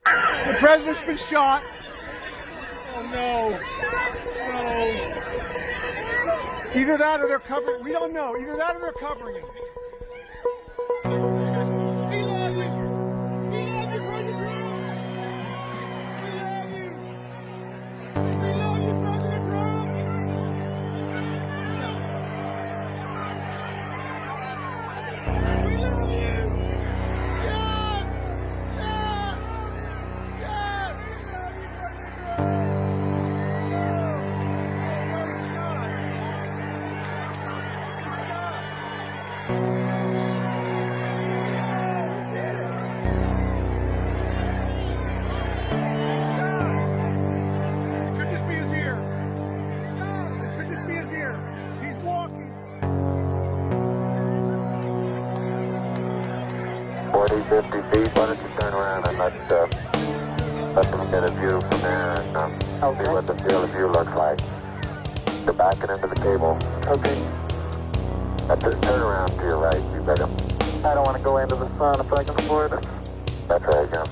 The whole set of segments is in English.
The president's been shot. Oh no. No. Either that or they're covering. We don't know. Either that or they're covering it. We love you. We love you, President Trump. We love you. We love you, President Trump. We love you. Yes. Yes. Yes. We love you, President Could just be his ear. It could just be his ear. He's walking. 40, 50 feet, why don't you turn around and let them get a view from there and see what the field of view looks like. They're backing into the cable. Okay. Turn around to your right, you better. I don't want to go into the sun if I can avoid it. That's right, Jim.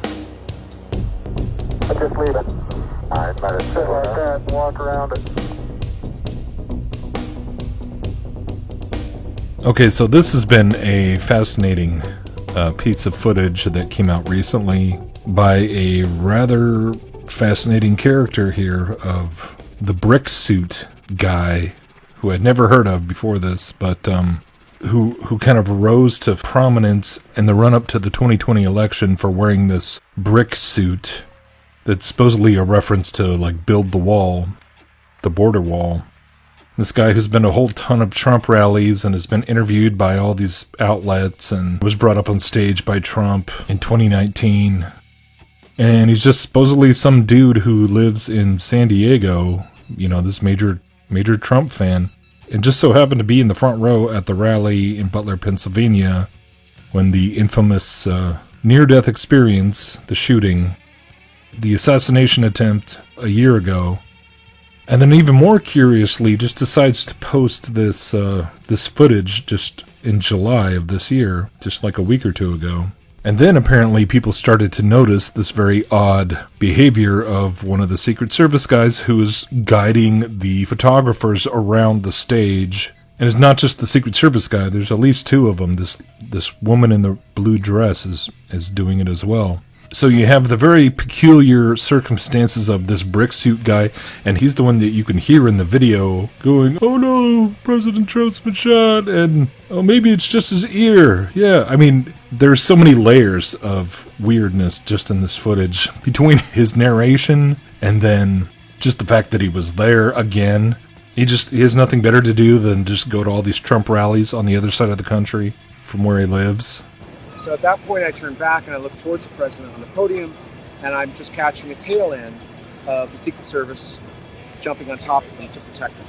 But just leave it. All right, let it sit like that and walk around it. Okay, so this has been a fascinating piece of footage that came out recently by a rather fascinating character here of the brick suit guy, who I'd never heard of before this, but who kind of rose to prominence in the run-up to the 2020 election for wearing this brick suit that's supposedly a reference to, like, build the wall, the border wall. This guy who's been to a whole ton of Trump rallies and has been interviewed by all these outlets and was brought up on stage by Trump in 2019. And he's just supposedly some dude who lives in San Diego, you know, this major Trump fan, and just so happened to be in the front row at the rally in Butler, Pennsylvania, when the infamous near-death experience, the shooting, the assassination attempt a year ago, and then even more curiously just decides to post this this footage just in July of this year, just like a week or two ago. And then apparently people started to notice this very odd behavior of one of the Secret Service guys who is guiding the photographers around the stage. And it's not just the Secret Service guy, there's at least two of them. This woman in the blue dress is doing it as well. So you have the very peculiar circumstances of this brick suit guy, and he's the one that you can hear in the video going, "Oh no, President Trump's been shot," and "Oh, maybe it's just his ear." Yeah, I mean, there's so many layers of weirdness just in this footage between his narration and then just the fact that he was there again. He has nothing better to do than just go to all these Trump rallies on the other side of the country from where he lives. So at that point, I turned back and I looked towards the president on the podium, and I'm just catching a tail end of the Secret Service jumping on top of him to protect him.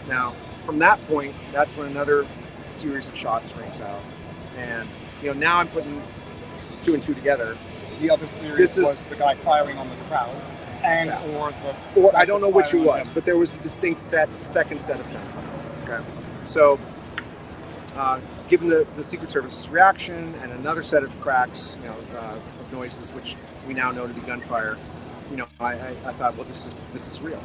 Now, from that point, that's when another series of shots rings out. And, you know, now I'm putting two and two together. The other series was the guy firing on the crowd, and or I don't know which it was, but there was a distinct second set of gunfire. Okay, so given the Secret Service's reaction and another set of cracks, you know, of noises which we now know to be gunfire, you know, I thought, well, this is real.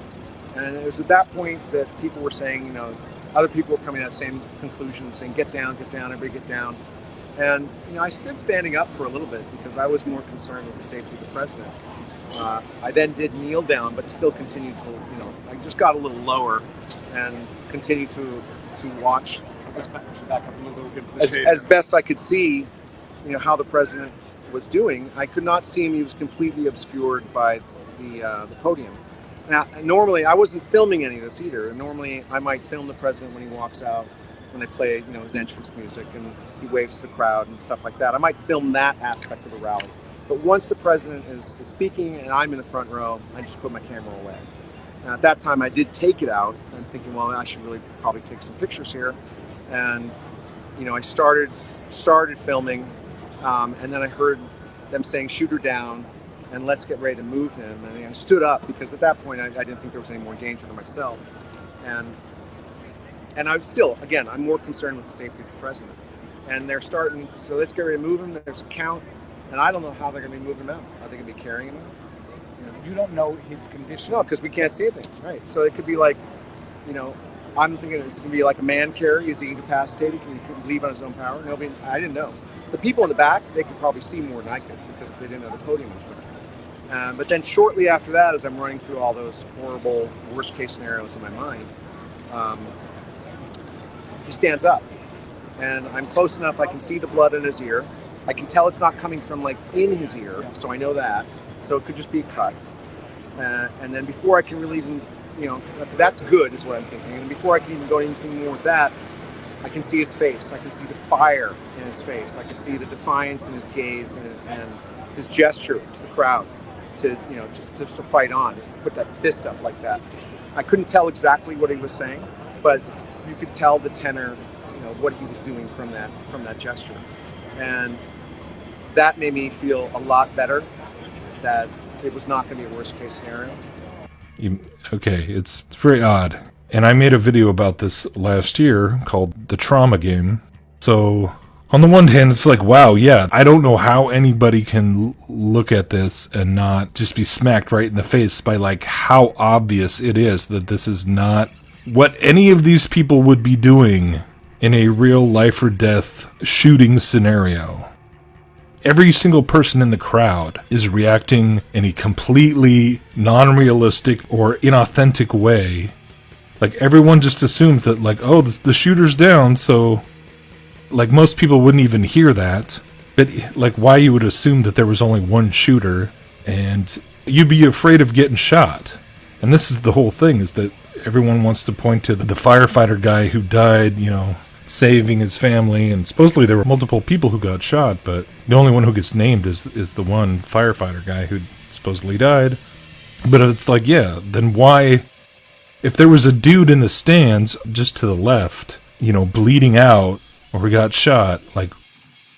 And it was at that point that people were saying, you know, other people were coming to that same conclusion, saying, get down, everybody get down. And, you know, I stood standing up for a little bit because I was more concerned with the safety of the president. I then did kneel down, but still continued to, you know, I just got a little lower and continued to watch as best I could see, you know, how the president was doing. I could not see him; he was completely obscured by the podium. Now, normally I wasn't filming any of this either. Normally, I might film the president when he walks out, when they play, you know, his entrance music and he waves to the crowd and stuff like that. I might film that aspect of the rally. But once the president is speaking and I'm in the front row, I just put my camera away. Now, at that time, I did take it out. I'm thinking, well, I should really probably take some pictures here. And, you know, I started filming, and then I heard them saying, "Shoot her down, and let's get ready to move him." And I stood up because at that point I didn't think there was any more danger to myself. And I'm still, again, I'm more concerned with the safety of the president. And they're starting, so let's get ready to move him. There's a count, and I don't know how they're going to be moving him out. Are they going to be carrying him out? You don't know his condition. No, because we can't see anything, right? So it could be like, I'm thinking it's going to be like a man carrier. Is he incapacitated? Can he leave on his own power? Nobody. I didn't know. The people in the back, they could probably see more than I could because they didn't have the podium in front. But then shortly after that, as I'm running through all those horrible worst case scenarios in my mind, he stands up, and I'm close enough. I can see the blood in his ear. I can tell it's not coming from like in his ear, so I know that. So it could just be a cut. And then before I can really even, that's good is what I'm thinking. And before I can even go anything more with that, I can see his face. I can see the fire in his face. I can see the defiance in his gaze and his gesture to the crowd to fight on, to put that fist up like that. I couldn't tell exactly what he was saying, but you could tell the tenor, what he was doing from that gesture. And that made me feel a lot better that it was not going to be a worst case scenario. Okay, it's very odd. And I made a video about this last year called The Trauma Game. So on the one hand, it's like, wow, yeah, I don't know how anybody can look at this and not just be smacked right in the face by like how obvious it is that this is not what any of these people would be doing in a real life or death shooting scenario. Every single person in the crowd is reacting in a completely non-realistic or inauthentic way. Like, everyone just assumes that, like, oh, the shooter's down, so, like, most people wouldn't even hear that. But, like, why you would assume that there was only one shooter, and you'd be afraid of getting shot. And this is the whole thing, is that everyone wants to point to the firefighter guy who died, saving his family, and supposedly there were multiple people who got shot, but the only one who gets named is the one firefighter guy who supposedly died. But it's like, yeah, then why, if there was a dude in the stands just to the left, bleeding out, or he got shot, like,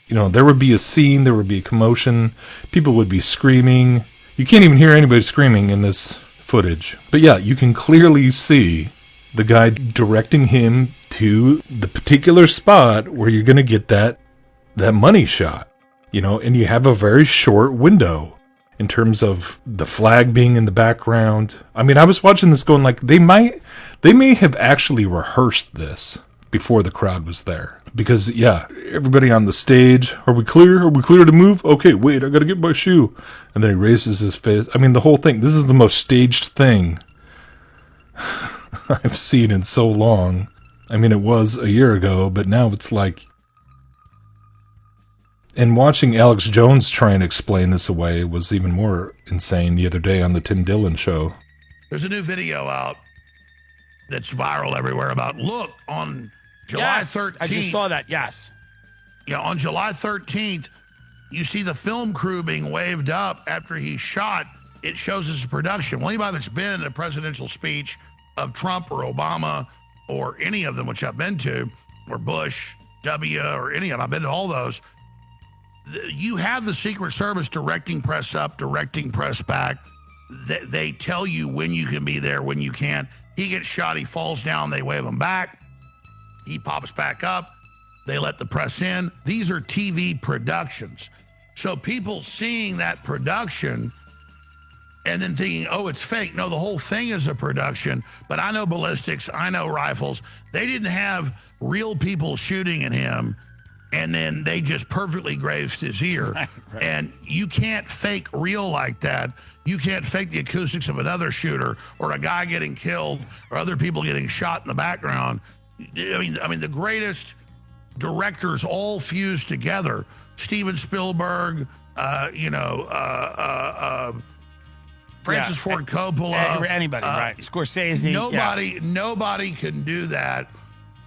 there would be a scene, there would be a commotion, people would be screaming. You can't even hear anybody screaming in this footage. But yeah, you can clearly see the guy directing him to the particular spot where you're going to get that money shot, and you have a very short window in terms of the flag being in the background. I mean, I was watching this going like, they may have actually rehearsed this before the crowd was there, because yeah, everybody on the stage, are we clear to move? Okay, wait, I got to get my shoe. And then he raises his face. I mean, the whole thing, this is the most staged thing I've seen in so long. I mean, it was a year ago, but now it's like... And watching Alex Jones try and explain this away was even more insane the other day on the Tim Dillon show. There's a new video out that's viral everywhere about, look, on July 13th... I just saw that, yes. Yeah, on July 13th, you see the film crew being waved up after he's shot. It shows as a production. Well, anybody that's been in a presidential speech of Trump or Obama or any of them, which I've been to, or Bush, W, or any of them, I've been to all those, you have the Secret Service directing press up, directing press back. They tell you when you can be there, when you can't. He gets shot, he falls down, they wave him back. He pops back up, they let the press in. These are TV productions. So people seeing that production and then thinking, oh, it's fake. No, the whole thing is a production. But I know ballistics, I know rifles. They didn't have real people shooting at him, and then they just perfectly grazed his ear. Right. And you can't fake real like that. You can't fake the acoustics of another shooter or a guy getting killed or other people getting shot in the background. I mean, the greatest directors all fused together. Steven Spielberg, Francis Ford Coppola, anybody, right? Scorsese. Nobody can do that.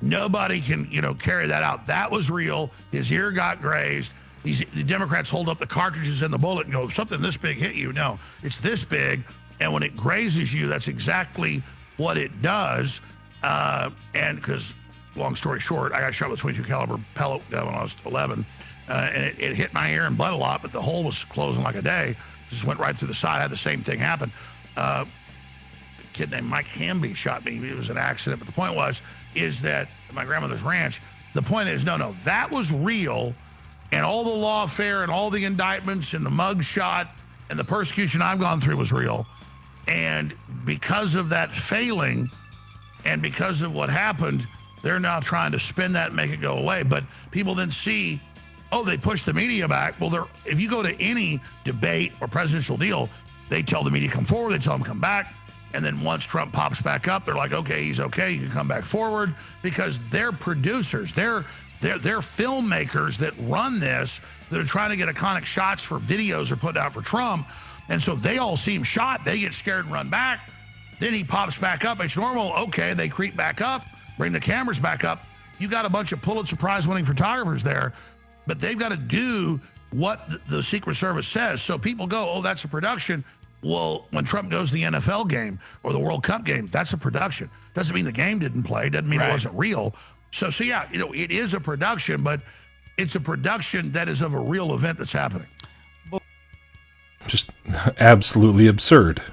Nobody can, carry that out. That was real. His ear got grazed. The Democrats hold up the cartridges and the bullet and go, something this big hit you. No, it's this big. And when it grazes you, that's exactly what it does. And because, long story short, I got shot with a 22 caliber pellet gun when I was 11. And it hit my ear and bled a lot, but the hole was closing like a day. Just went right through the side. I had the same thing happen. A kid named Mike Hamby shot me. It was an accident. But the point is that my grandmother's ranch, the point is, no, that was real. And all the lawfare and all the indictments and the mug shot and the persecution I've gone through was real. And because of that failing and because of what happened, they're now trying to spin that and make it go away. But people then see, oh, they push the media back. Well, if you go to any debate or presidential deal, they tell the media come forward, they tell them come back. And then once Trump pops back up, they're like, okay, he's okay, you can come back forward, because they're producers, they're filmmakers that run this, that are trying to get iconic shots for videos or put out for Trump. And so they all see him shot, they get scared and run back. Then he pops back up, it's normal, okay, they creep back up, bring the cameras back up. You got a bunch of Pulitzer Prize winning photographers there, but they've got to do what the Secret Service says. So people go, oh, that's a production. Well, when Trump goes to the NFL game or the World Cup game, that's a production. Doesn't mean the game didn't play. Doesn't mean it wasn't real. So yeah, it is a production, but it's a production that is of a real event that's happening. Just absolutely absurd.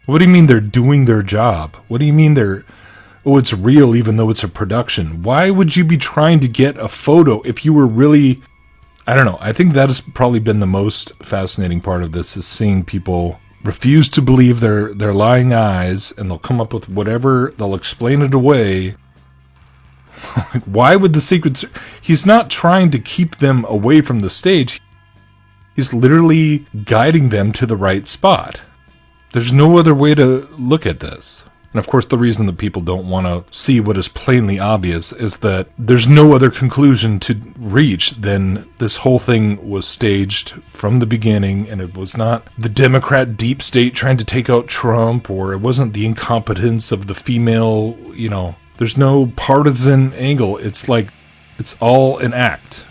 What do you mean they're doing their job? What do you mean it's real even though it's a production? Why would you be trying to get a photo if you were really... I don't know. I think that has probably been the most fascinating part of this, is seeing people refuse to believe their lying eyes, and they'll come up with whatever, they'll explain it away. Why would the Secret... He's not trying to keep them away from the stage. He's literally guiding them to the right spot. There's no other way to look at this. And of course, the reason that people don't want to see what is plainly obvious is that there's no other conclusion to reach than this whole thing was staged from the beginning, and it was not the Democrat deep state trying to take out Trump, or it wasn't the incompetence of the female, there's no partisan angle. It's like, it's all an act.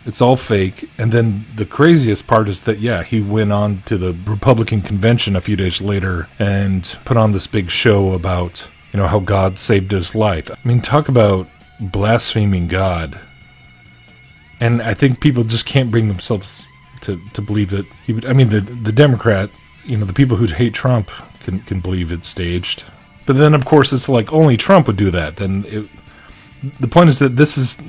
It's all fake. And then the craziest part is that, he went on to the Republican convention a few days later and put on this big show about, how God saved his life. I mean, talk about blaspheming God. And I think people just can't bring themselves to believe that he would. I mean, the Democrat, the people who hate Trump can believe it's staged. But then, of course, it's like only Trump would do that. Then the point is that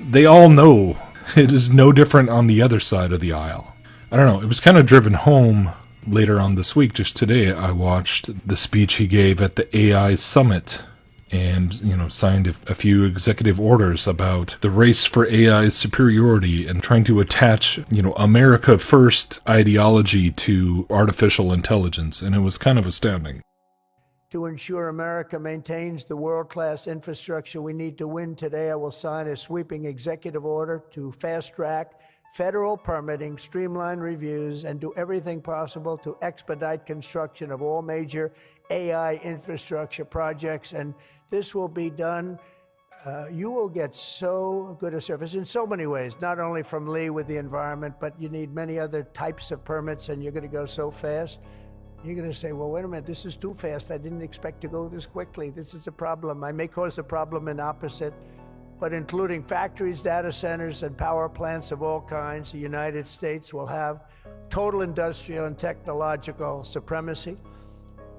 they all know it is no different on the other side of the aisle. I don't know. It was kind of driven home later on this week. Just today, I watched the speech he gave at the AI Summit and, signed a few executive orders about the race for AI superiority and trying to attach, America first ideology to artificial intelligence. And it was kind of astounding. To ensure America maintains the world-class infrastructure we need to win today, I will sign a sweeping executive order to fast-track federal permitting, streamline reviews, and do everything possible to expedite construction of all major AI infrastructure projects. And this will be done. You will get so good a service in so many ways, not only from Lee with the environment, but you need many other types of permits, and you're going to go so fast. You're going to say, well, wait a minute, this is too fast. I didn't expect to go this quickly. This is a problem. I may cause a problem in opposite, but including factories, data centers, and power plants of all kinds, the United States will have total industrial and technological supremacy.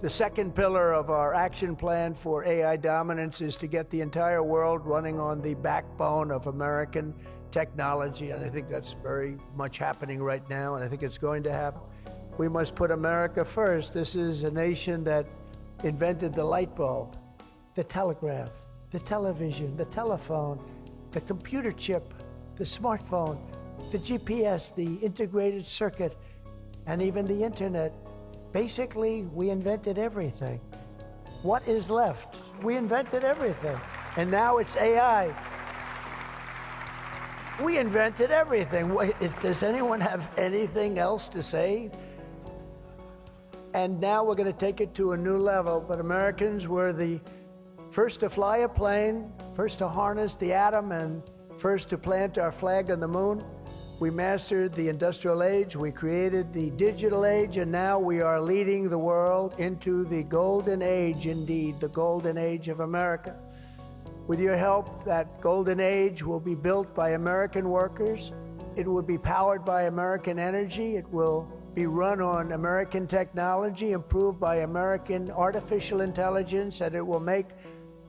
The second pillar of our action plan for AI dominance is to get the entire world running on the backbone of American technology, and I think that's very much happening right now, and I think it's going to happen. We must put America first. This is a nation that invented the light bulb, the telegraph, the television, the telephone, the computer chip, the smartphone, the GPS, the integrated circuit, and even the internet. Basically, we invented everything. What is left? We invented everything. And now it's AI. We invented everything. Does anyone have anything else to say? And now we're going to take it to a new level. But Americans were the first to fly a plane, first to harness the atom, and first to plant our flag on the moon. We mastered the industrial age, we created the digital age, and now we are leading the world into the golden age, indeed, the golden age of America. With your help, that golden age will be built by American workers. It will be powered by American energy. It will be run on American technology, improved by American artificial intelligence, and it will make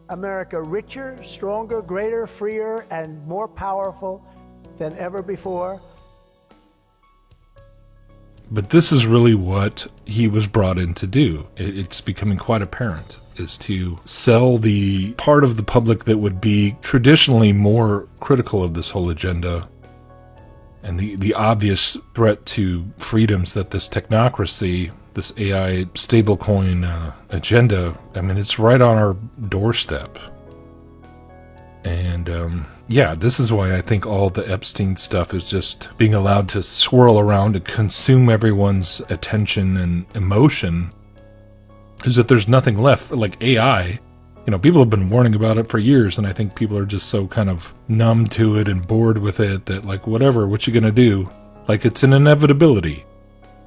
America richer, stronger, greater, freer, and more powerful than ever before. But this is really what he was brought in to do. It's becoming quite apparent, is to sell the part of the public that would be traditionally more critical of this whole agenda and the obvious threat to freedoms that this technocracy, this AI stablecoin agenda, I mean, it's right on our doorstep. And yeah, this is why I think all the Epstein stuff is just being allowed to swirl around to consume everyone's attention and emotion, is that there's nothing left. Like AI, you know, people have been warning about it for years, and I think people are just so kind of numb to it and bored with it that, like, whatever, what you gonna do? Like, it's an inevitability.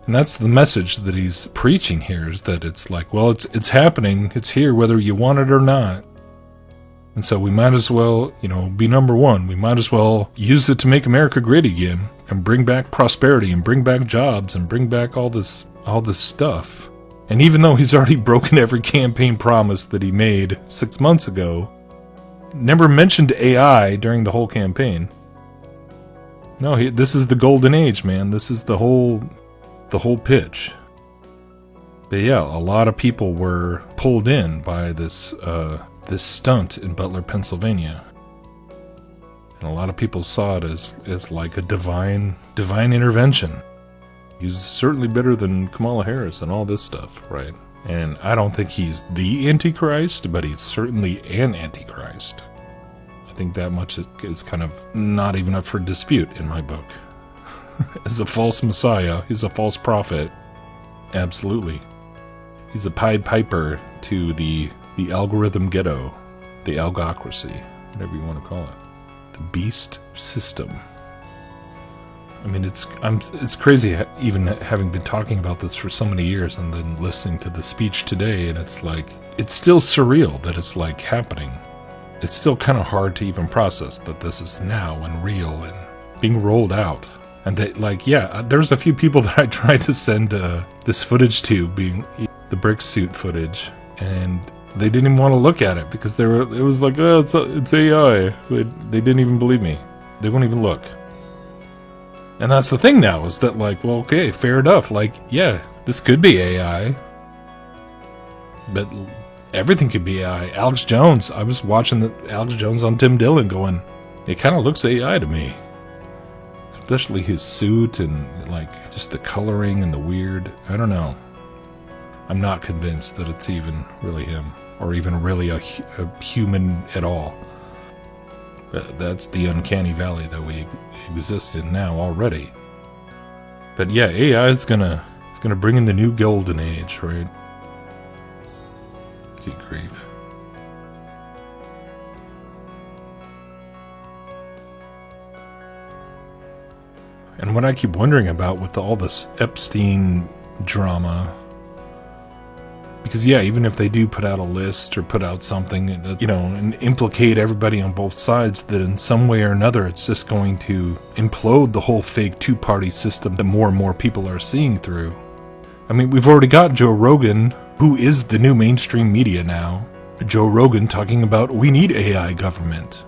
And that's the message that he's preaching here, is that it's like, well, it's happening, it's here whether you want it or not. And so we might as well, you know, be number one. We might as well use it to make America great again and bring back prosperity and bring back jobs and bring back all this stuff. And even though he's already broken every campaign promise that he made 6 months ago, never mentioned AI during the whole campaign. No, this is the golden age, man. This is the whole pitch. But yeah, a lot of people were pulled in by this stunt in Butler, Pennsylvania. And a lot of people saw it as like a divine intervention. He's certainly better than Kamala Harris and all this stuff, right? And I don't think he's the Antichrist, but he's certainly an Antichrist. I think that much is kind of not even up for dispute in my book. As a false messiah, he's a false prophet. Absolutely. He's a Pied Piper to the algorithm ghetto, the algocracy, whatever you want to call it. The beast system. I mean, it's crazy even having been talking about this for so many years and then listening to the speech today, and it's like, it's still surreal that it's like happening. It's still kind of hard to even process that this is now and real and being rolled out. And that, like, yeah, there's a few people that I tried to send this footage to, being the brick suit footage, and they didn't even want to look at it because it was like, oh, it's AI. They didn't even believe me. They won't even look. And that's the thing now, is that, like, well, okay, fair enough. Like, yeah, this could be AI. But everything could be AI. Alex Jones, I was watching Alex Jones on Tim Dillon going, it kind of looks AI to me. Especially his suit and, like, just the coloring and the weird, I don't know. I'm not convinced that it's even really him, or even really a human at all. That's the uncanny valley that we exist in now already. But yeah, AI is gonna bring in the new golden age, right? Good grief. And what I keep wondering about with all this Epstein drama, because yeah, even if they do put out a list or put out something, you know, and implicate everybody on both sides, that in some way or another it's just going to implode the whole fake two-party system that more and more people are seeing through. I mean, we've already got Joe Rogan, who is the new mainstream media now. Joe Rogan talking about, we need AI government.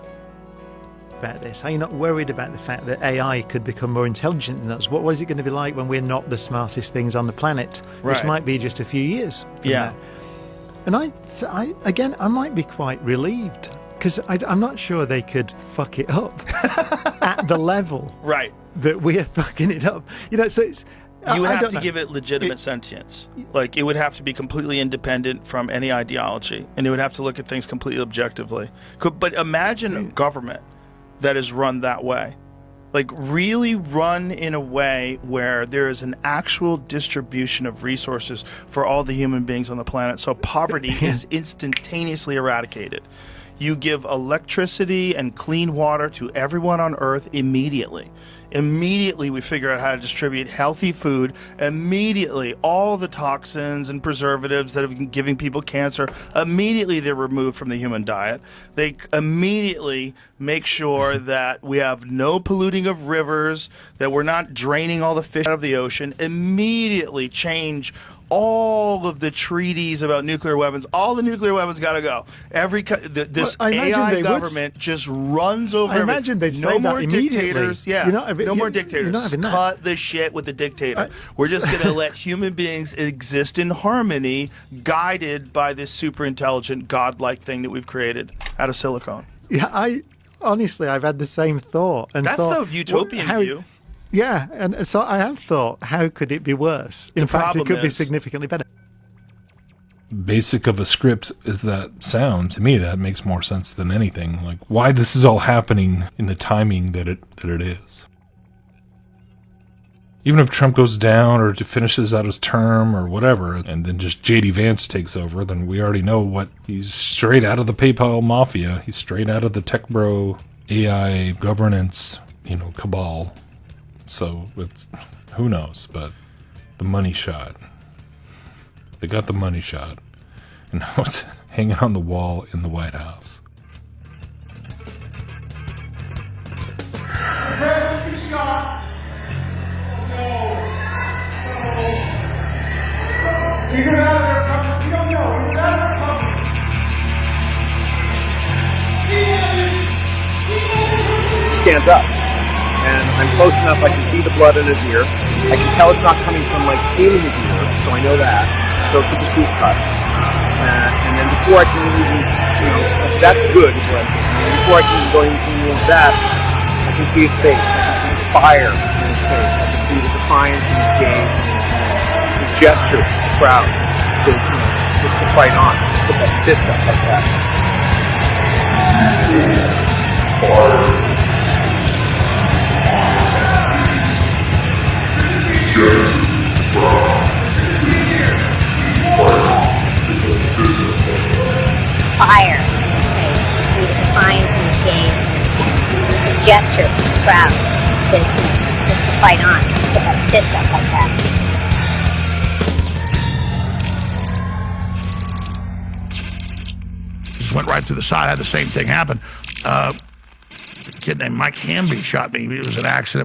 About this? Are you not worried about the fact that AI could become more intelligent than us? What is it going to be like when we're not the smartest things on the planet? Which might be just a few years from now. And I might be quite relieved, because I'm not sure they could fuck it up at the level that we're fucking it up. You know, so it's... You would have to give it legitimate sentience. Like, it would have to be completely independent from any ideology, and it would have to look at things completely objectively. But imagine a government that is run that way. Like, really run in a way where there is an actual distribution of resources for all the human beings on the planet, so poverty is instantaneously eradicated. You give electricity and clean water to everyone on Earth immediately. Immediately we figure out how to distribute healthy food. Immediately all the toxins and preservatives that have been giving people cancer, immediately they're removed from the human diet. They immediately make sure that we have no polluting of rivers, that we're not draining all the fish out of the ocean. Immediately change all of the treaties about nuclear weapons. All the nuclear weapons got to go. This AI government just runs over. I imagine they'd say that immediately. Dictators. Yeah. You're not No more dictators. You're not having that. Cut the shit with the dictator. We're just going to let human beings exist in harmony, guided by this super intelligent, godlike thing that we've created out of silicone. Yeah, honestly, I've had the same thought. And That's thought, the utopian view. Yeah, and so I have thought, how could it be worse? In fact, it could be significantly better. Basic of a script as that sound, to me, that makes more sense than anything. Like, why this is all happening in the timing that it is. Even if Trump goes down or finishes out his term or whatever, and then just J.D. Vance takes over, then we already know what he's straight out of the PayPal mafia. He's straight out of the tech bro AI governance, cabal. So it's, who knows, but the money shot. They got the money shot. And now it's hanging on the wall in the White House. Stands up, and I'm close enough. I can see the blood in his ear. I can tell it's not coming from like in his ear, so I know that. So it could just be a cut. And then before I can even, that's good is what I'm thinking. And before I can go into that, I can see his face. I can see the fire in his face. I can see the defiance in his gaze and his gesture to the crowd to fight on, to put that fist up like that. Fire in his face. You see the defiance in his gaze and his gesture to the crowd to fight on, put that fist up like that. Just went right through the side. I had the same thing happen. A kid named Mike Hamby shot me. It was an accident.